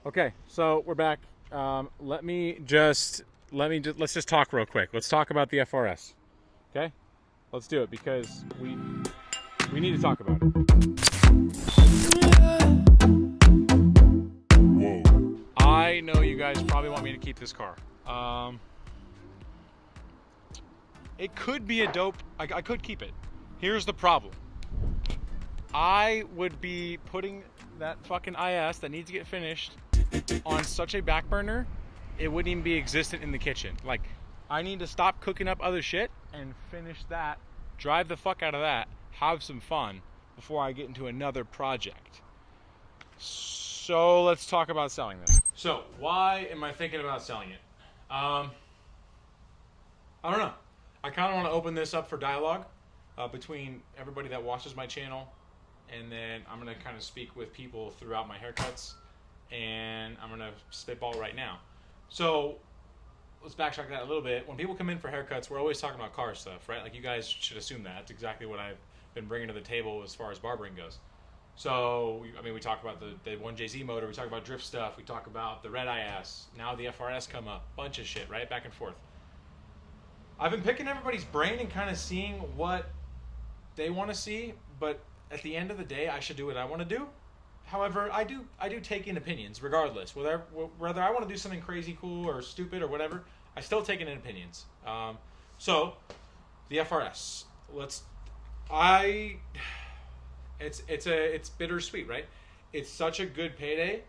Okay, so we're back. Let's just talk real quick. Let's talk about the FRS. Okay, let's do it because we need to talk about it. Whoa. I know you guys probably want me to keep this car. It could be a dope. I could keep it. Here's the problem. I would be putting that fucking IS that needs to get finished on such a back burner, it wouldn't even be existent in the kitchen. Like, I need to stop cooking up other shit and finish that, drive the fuck out of that, have some fun before I get into another project. So let's talk about selling this. So why am I thinking about selling it? I don't know. I kind of want to open this up for dialogue between everybody that watches my channel, and then I'm going to kind of speak with people throughout my haircuts, and I'm going to spitball right now. So let's backtrack that a little bit. When people come in for haircuts, we're always talking about car stuff, right? Like, you guys should assume that. That's exactly what I've been bringing to the table as far as barbering goes. So, we talk about the 1JZ motor, we talk about drift stuff, we talk about the red IS, now the FRS come up, bunch of shit, right? Back and forth. I've been picking everybody's brain and kind of seeing what they want to see, but at the end of the day, I should do what I want to do. However, I do take in opinions, regardless. Whether I want to do something crazy, cool, or stupid, or whatever, I still take in opinions. So, the FRS. It's bittersweet, right? It's such a good payday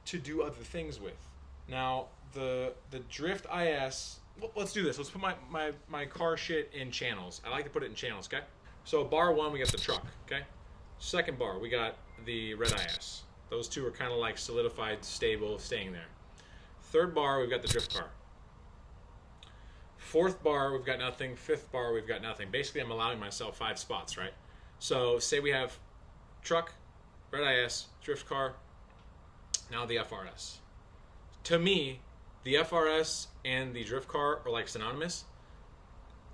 to do other things with. Now, the Drift IS. Let's do this. Let's put my car shit in channels. I like to put it in channels, okay? So bar one, we got the truck, okay? Second bar, we got the red IS. Those two are kind of like solidified, stable, staying there. Third bar, we've got the drift car. Fourth bar, we've got nothing. Fifth bar, we've got nothing. Basically, I'm allowing myself 5 spots, right? So say we have truck, red IS, drift car, now the FRS. To me, the FRS and the drift car are like synonymous.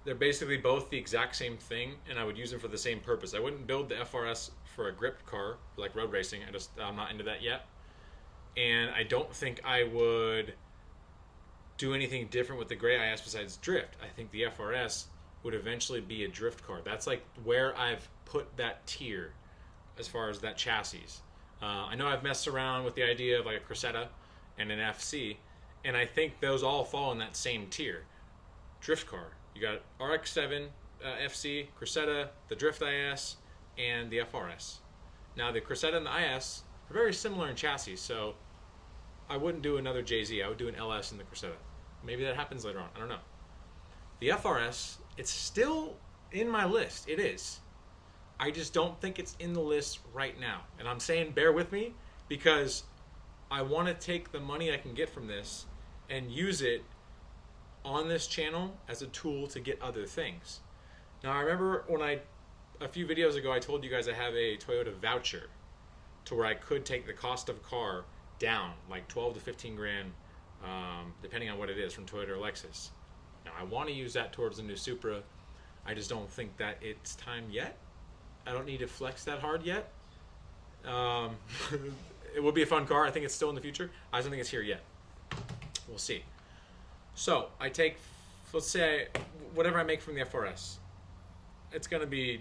They're basically both the exact same thing, and I would use them for the same purpose. I wouldn't build the FRS for a gripped car like road racing. I'm not into that yet, and I don't think I would do anything different with the gray IS besides drift. I think the FRS would eventually be a drift car. That's like where I've put that tier as far as that chassis. I know I've messed around with the idea of like a Cressetta and an FC, and I think those all fall in that same tier. Drift car. You got RX-7 FC, Cressetta, the Drift IS, and the FRS. Now, the Cressetta and the IS are very similar in chassis, so I wouldn't do another JZ. I would do an LS in the Cressetta. Maybe that happens later on. I don't know. The FRS, it's still in my list. It is. I just don't think it's in the list right now. And I'm saying bear with me because I want to take the money I can get from this and use it on this channel as a tool to get other things. Now, I remember when a few videos ago, I told you guys I have a Toyota voucher to where I could take the cost of a car down like 12 to 15 grand, depending on what it is, from Toyota or Lexus. Now, I want to use that towards the new Supra. I just don't think that it's time yet. I don't need to flex that hard yet. It would be a fun car. I think it's still in the future. I just don't think it's here yet. We'll see. So I take, let's say, whatever I make from the FRS, it's going to be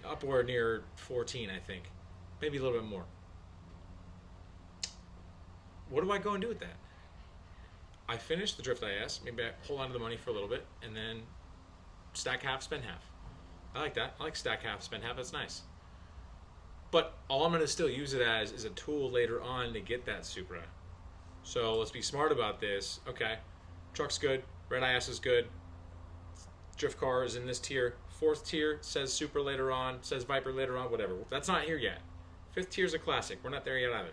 upward near 14, I think. Maybe a little bit more. What do I go and do with that? I finish the Drift IS, maybe I hold on to the money for a little bit, and then stack half, spend half. I like that. I like stack half, spend half. That's nice. But all I'm going to still use it as is a tool later on to get that Supra. So let's be smart about this. Okay, truck's good, red IS is good, drift car is in this tier. Fourth tier says Supra later on, says Viper later on, whatever. That's not here yet. Fifth tier is a classic. We're not there yet either.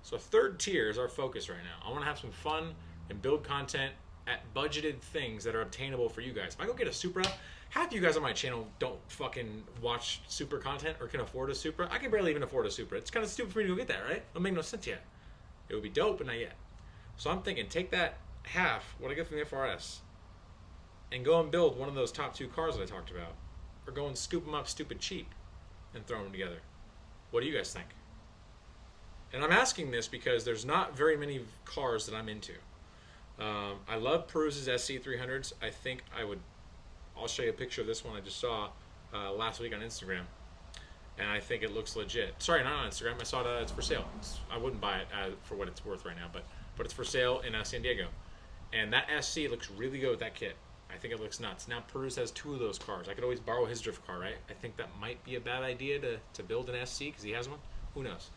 So third tier is our focus right now. I want to have some fun and build content at budgeted things that are obtainable for you guys. If I go get a Supra, half of you guys on my channel don't fucking watch Supra content or can afford a Supra. I can barely even afford a Supra. It's kind of stupid for me to go get that, right? It'll make no sense yet. It would be dope, but not yet. So I'm thinking, take that half, what I get from the FRS, and go and build one of those top 2 cars that I talked about. Or go and scoop them up stupid cheap and throw them together. What do you guys think? And I'm asking this because there's not very many cars that I'm into. I love Peruse's SC300s. I think I'll show you a picture of this one I just saw last week on Instagram. And I think it looks legit. Sorry, not on Instagram. I saw it. It's for sale. I wouldn't buy it for what it's worth right now, but it's for sale in San Diego. And that SC looks really good with that kit. I think it looks nuts. Now Peruse has 2 of those cars. I could always borrow his drift car, right? I think that might be a bad idea to build an SC because he has one. Who knows?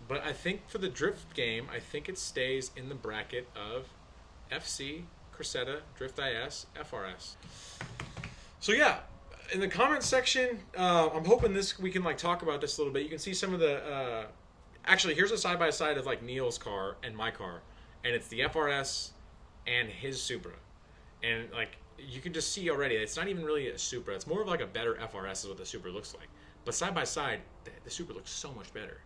But I think for the drift game, I think it stays in the bracket of FC, Crescetta, Drift IS, FRS. So yeah, in the comment section, I'm hoping we can like talk about this a little bit. You can see some of the. Actually, here's a side by side of like Neil's car and my car, and it's the FRS and his Supra, and like you can just see already, it's not even really a Supra. It's more of like a better FRS is what the Supra looks like. But side by side, the Supra looks so much better.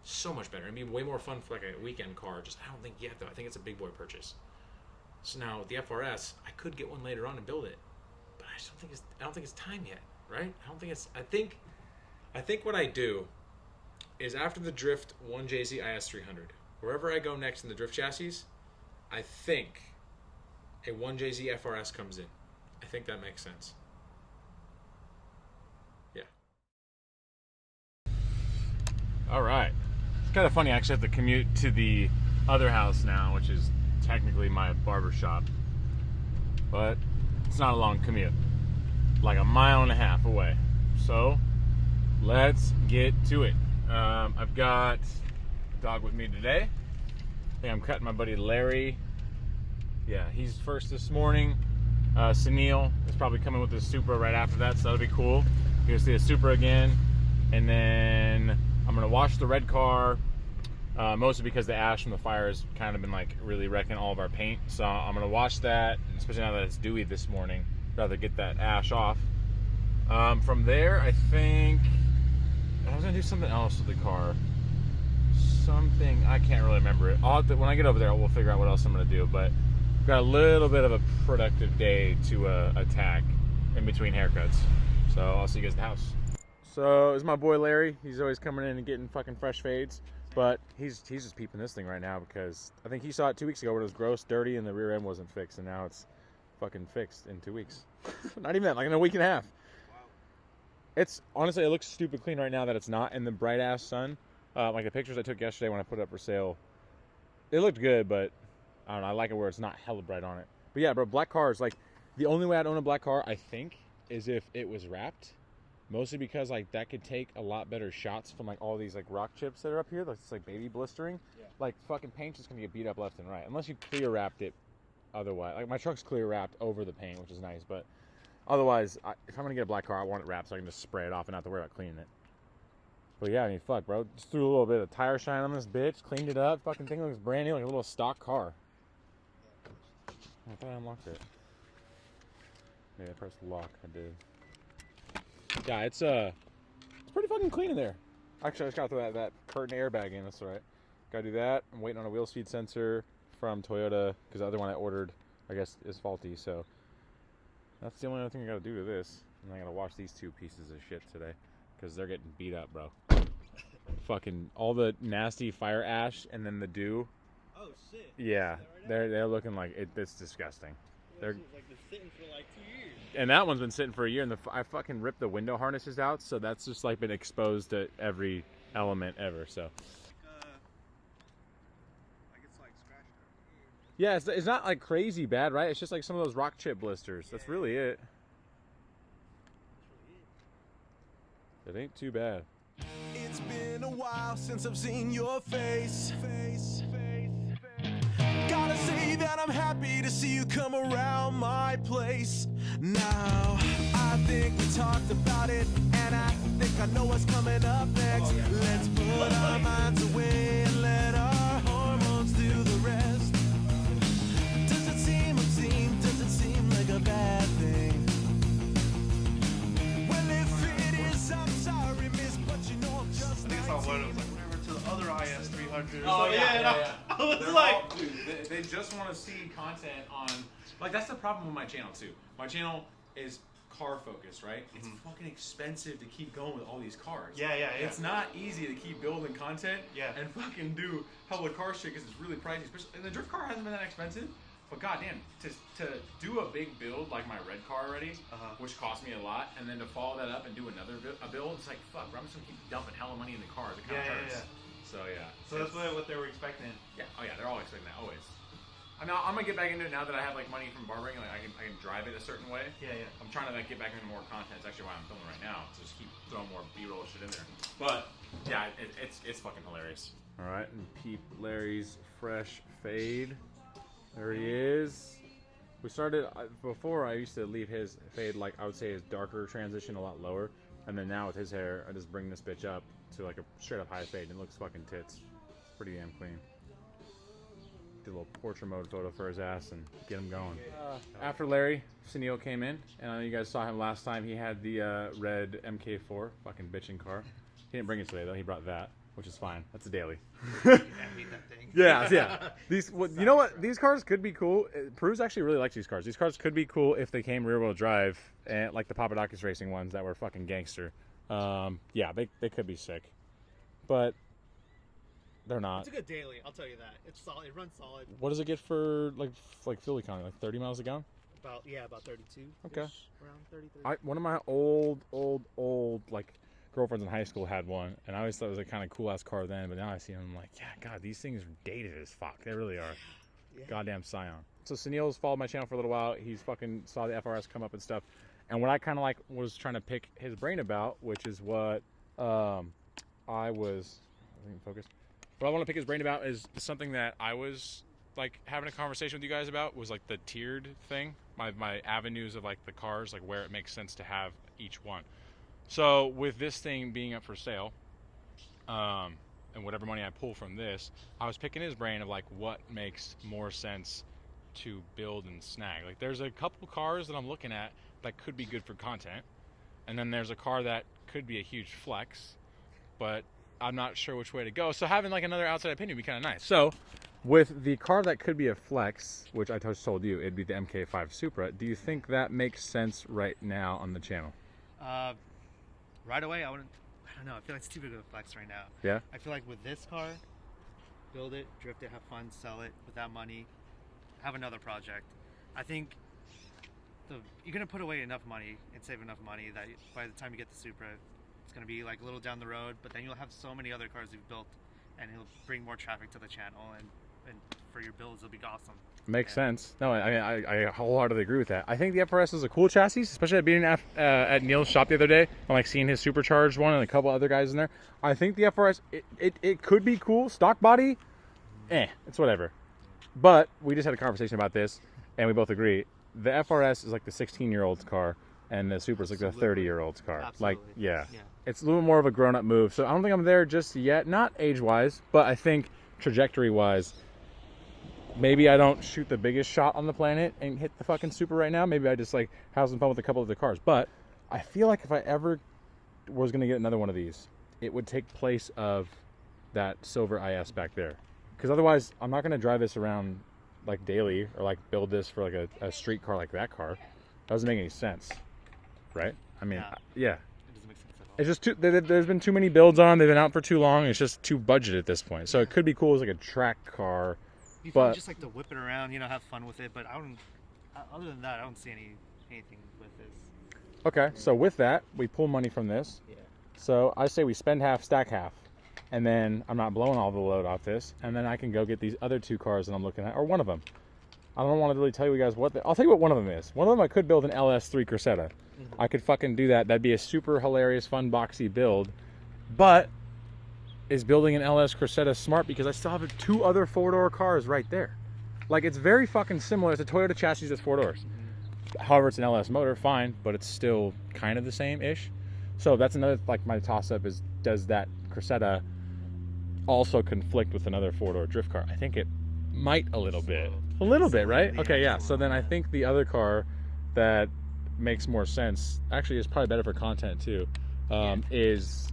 So much better. It'd be way more fun for like a weekend car. Just I don't think yet though. I think it's a big boy purchase. So now with the FRS, I could get one later on and build it, but I don't think it's time yet, right? I think what I do is after the Drift 1JZ IS300, wherever I go next in the Drift chassis, I think a 1JZ FRS comes in. I think that makes sense. Yeah. All right. It's kind of funny. I actually have to commute to the other house now, which is technically my barber shop. But it's not a long commute. Like a mile and a half away. So, let's get to it. I've got a dog with me today. I think I'm cutting my buddy Larry. Yeah, he's first this morning. Sunil is probably coming with his Supra right after that, so that'll be cool. You're gonna see a Supra again. And then I'm gonna wash the red car, mostly because the ash from the fire has kind of been like really wrecking all of our paint. So I'm gonna wash that, especially now that it's dewy this morning. Rather get that ash off. From there, I think I was gonna do something else with the car. Something I can't really remember it. When I get over there, we'll figure out what else I'm gonna do. But I've got a little bit of a productive day to attack in between haircuts. So I'll see you guys at the house. So this is my boy Larry. He's always coming in and getting fucking fresh fades. But he's just peeping this thing right now because I think he saw it 2 weeks ago where it was gross, dirty, and the rear end wasn't fixed. And now it's fucking fixed in 2 weeks. Not even that, like in a week and a half. It's honestly, it looks stupid clean right now that it's not in the bright ass sun. Like the pictures I took yesterday when I put it up for sale, it looked good, but I don't know. I like it where it's not hella bright on it. But yeah, bro, black cars, like the only way I'd own a black car, I think, is if it was wrapped. Mostly because like that could take a lot better shots from like all these like rock chips that are up here. That's like baby blistering. Yeah. Like fucking paint's just gonna get beat up left and right unless you clear wrapped it. Otherwise, like my truck's clear wrapped over the paint, which is nice, but. Otherwise, if I'm going to get a black car, I want it wrapped so I can just spray it off and not have to worry about cleaning it. But yeah, I mean, fuck, bro. Just threw a little bit of tire shine on this bitch, cleaned it up. Fucking thing looks brand new, like a little stock car. I thought I unlocked it. Maybe I pressed lock. I did. Yeah, it's pretty fucking clean in there. Actually, I just got to throw that curtain airbag in. That's all right. Gotta do that. I'm waiting on a wheel speed sensor from Toyota because the other one I ordered, I guess, is faulty, so... That's the only other thing I gotta do to this. And I gotta wash these 2 pieces of shit today. Because they're getting beat up, bro. Fucking all the nasty fire ash and then the dew. Oh, shit. Yeah. They're looking like it's disgusting. Well, they're sitting for like 2 years. And that one's been sitting for a year. And I fucking ripped the window harnesses out. So that's just like been exposed to every element ever. So. Yeah, it's not like crazy bad, right? It's just like some of those rock chip blisters. Yeah. That's really it. It ain't too bad. It's been a while since I've seen your face. Gotta say that I'm happy to see you come around my place. Now, I think we talked about it, and I think I know what's coming up next. Let's put our minds away and let our hormones do the rest. Doesn't seem like a bad thing. Well, if it is, I'm sorry, miss, but you know I'm just I think it's on one of like whatever to the other IS300s. Oh, like, yeah. I was They're like... all, dude, they just want to see content on... Like, that's the problem with my channel, too. My channel is car focused, right? It's fucking expensive to keep going with all these cars. Yeah. It's not easy to keep building content and fucking do public car shit because it's really pricey. Especially, and the drift car hasn't been that expensive. But goddamn, to do a big build like my red car already, which cost me a lot, and then to follow that up and do another build, it's like, fuck, I'm just gonna keep dumping hella money in the cars. It kind of hurts. So So that's what they were expecting. Yeah. Oh yeah, they're all expecting that always. I mean, I'm gonna get back into it now that I have like money from barbering. Like I can drive it a certain way. Yeah. I'm trying to like get back into more content. It's actually why I'm filming right now. To just keep throwing more B-roll shit in there. But yeah, it's fucking hilarious. All right, and peep Larry's fresh fade. There he is. We started before. I used to leave his fade like I would say his darker transition a lot lower, and then now with his hair, I just bring this bitch up to like a straight up high fade, and it looks fucking tits. It's pretty damn clean. Did a little portrait mode photo for his ass and get him going. After Larry, Sunil came in, and I know you guys saw him last time. He had the red MK4, fucking bitchin' car. He didn't bring it today though. He brought that, which is fine. That's a daily. Yeah. These, you know what? These cars could be cool. Peru's actually really likes these cars. These cars could be cool if they came rear-wheel drive, and like the Papadakis racing ones that were fucking gangster. Yeah, they could be sick, but they're not. It's a good daily, I'll tell you that. It's solid. It runs solid. What does it get for like fuel economy? Like 30 miles a gallon? About 32. Okay. Around 30. One of my old like girlfriends in high school had one, and I always thought it was a kind of cool ass car then, but now I see them, I'm like, yeah, God, these things are dated as fuck. They really are. Yeah. Goddamn Scion. So Sunil's followed my channel for a little while. He's fucking saw the FRS come up and stuff, and what I kind of like was trying to pick his brain about, which is what I think focused. What I want to pick his brain about is something that I was like having a conversation with you guys about, was like the tiered thing, my avenues of like the cars, like where it makes sense to have each one. So with this thing being up for sale, and whatever money I pull from this, I was picking his brain of like what makes more sense to build and snag. Like there's a couple cars that I'm looking at that could be good for content, and then there's a car that could be a huge flex, but I'm not sure which way to go. So having like another outside opinion would be kind of nice. So with the car that could be a flex, which I just told you, it'd be the MK5 Supra. Do you think that makes sense right now on the channel? Right away, I don't know. I feel like it's too big of a flex right now. Yeah? I feel like with this car, build it, drift it, have fun, sell it with that money, have another project. I think you're going to put away enough money and save enough money that by the time you get the Supra, it's going to be like a little down the road, but then you'll have so many other cars you've built, and it'll bring more traffic to the channel, and for your builds, it'll be awesome. Makes sense. No, I wholeheartedly agree with that. I think the FRS is a cool chassis, especially being at Neil's shop the other day. I'm like seeing his supercharged one and a couple other guys in there. I think the FRS, it could be cool. Stock body, it's whatever. But we just had a conversation about this, and we both agree. The FRS is like the 16-year-old's car, and the Supra is like the 30-year-old's car. Absolutely. Like, yeah. It's a little more of a grown-up move. So I don't think I'm there just yet. Not age-wise, but I think trajectory-wise, maybe I don't shoot the biggest shot on the planet and hit the fucking Supra right now. Maybe I just like have some fun with a couple of the cars. But I feel like if I ever was going to get another one of these, it would take place of that silver IS back there. Because otherwise, I'm not going to drive this around like daily or like build this for like a street car like that car. Doesn't make any sense, right? I mean, yeah. It doesn't make sense at all. It's just there's been too many builds on. They've been out for too long. It's just too budgeted at this point. So it could be cool as like a track car. You but just like to whip it around, have fun with it. But other than that, I don't see anything with this. Okay, so with that, we pull money from this. Yeah. So I say we spend half, stack half. And then I'm not blowing all the load off this. And then I can go get these other two cars that I'm looking at, or one of them. I don't want to really tell you guys what I'll tell you what one of them is. One of them I could build an LS3 Cressetta. I could fucking do that. That'd be a super hilarious, fun, boxy build. But is building an LS Cressetta smart? Because I still have two other four-door cars right there. Like, it's very fucking similar. It's a Toyota chassis that's four doors. However, it's an LS motor, fine, but it's still kind of the same-ish. So that's another, like, my toss-up is, does that Cressetta also conflict with another four-door drift car? I think it might a little bit. A little bit, right? Okay, yeah. So then I think the other car that makes more sense, actually is probably better for content too, is...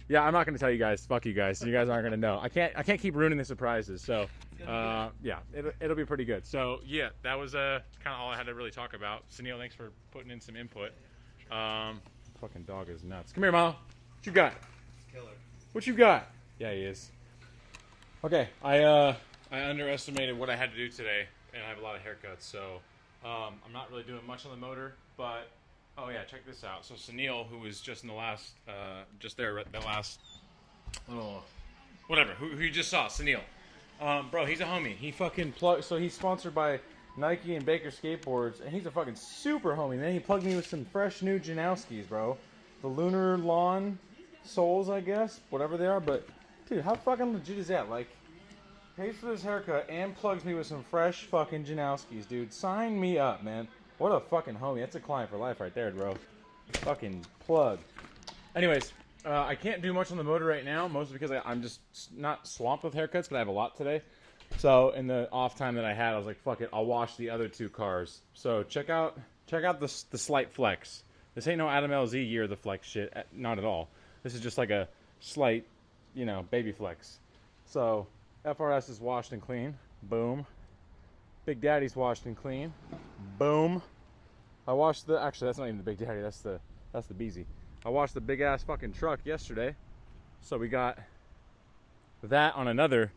Yeah, I'm not going to tell you guys. Fuck you guys. You guys aren't going to know. I can't keep ruining the surprises. So, yeah, it'll be pretty good. So, yeah, that was kind of all I had to really talk about. Sunil, thanks for putting in some input. Fucking dog is nuts. Come here, Milo. What you got? Killer. What you got? Yeah, he is. Okay, I underestimated what I had to do today, and I have a lot of haircuts, so I'm not really doing much on the motor, but oh yeah, check this out. So Sunil, who was just in the last, just there, the last little, whatever, who you just saw, Sunil. Bro, he's a homie. He fucking so he's sponsored by Nike and Baker Skateboards, and he's a fucking super homie, man. He plugged me with some fresh new Janowskis, bro. The Lunar Lawn soles, I guess, whatever they are, but dude, how fucking legit is that? Like, pays for this haircut and plugs me with some fresh fucking Janowskis, dude. Sign me up, man. What a fucking homie. That's a client for life right there, bro. Fucking plug. Anyways, I can't do much on the motor right now, mostly because I'm just not swamped with haircuts, but I have a lot today. So in the off time that I had, I was like, fuck it, I'll wash the other two cars. So check out the slight flex. This ain't no Adam LZ year of the flex shit, not at all. This is just like a slight, you know, baby flex. So FRS is washed and clean. Boom. Big Daddy's washed and clean. Boom. I washed actually that's not even the Big Daddy, that's the Beezy. I washed the big ass fucking truck yesterday. So we got that on another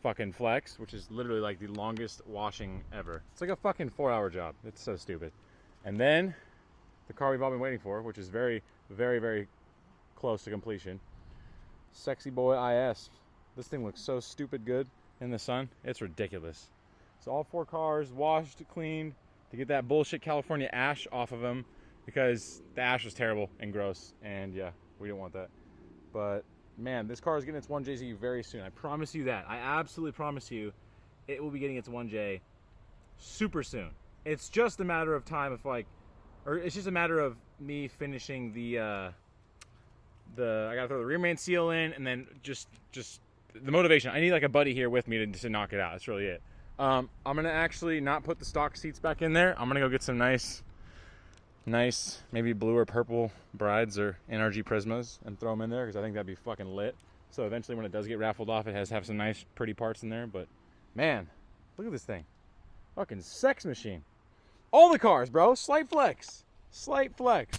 fucking flex, which is literally like the longest washing ever. It's like a fucking 4-hour job. It's so stupid. And then the car we've all been waiting for, which is very, very, very close to completion. Sexy boy IS. This thing looks so stupid good in the sun. It's ridiculous. So all 4 cars washed, cleaned, to get that bullshit California ash off of them, because the ash was terrible and gross, and yeah, we didn't want that. But man, this car is getting its 1JZ very soon. I promise you that. I absolutely promise you it will be getting its 1J super soon. It's just a matter of time of it's just a matter of me finishing I gotta throw the rear main seal in, and then just the motivation. I need like a buddy here with me to knock it out. That's really it. I'm gonna actually not put the stock seats back in there. I'm gonna go get some nice, maybe blue or purple Brides or NRG Prismas and throw them in there, because I think that'd be fucking lit. So eventually when it does get raffled off, it has to have some nice, pretty parts in there. But man, look at this thing. Fucking sex machine. All the cars, bro. Slight flex. Slight flex.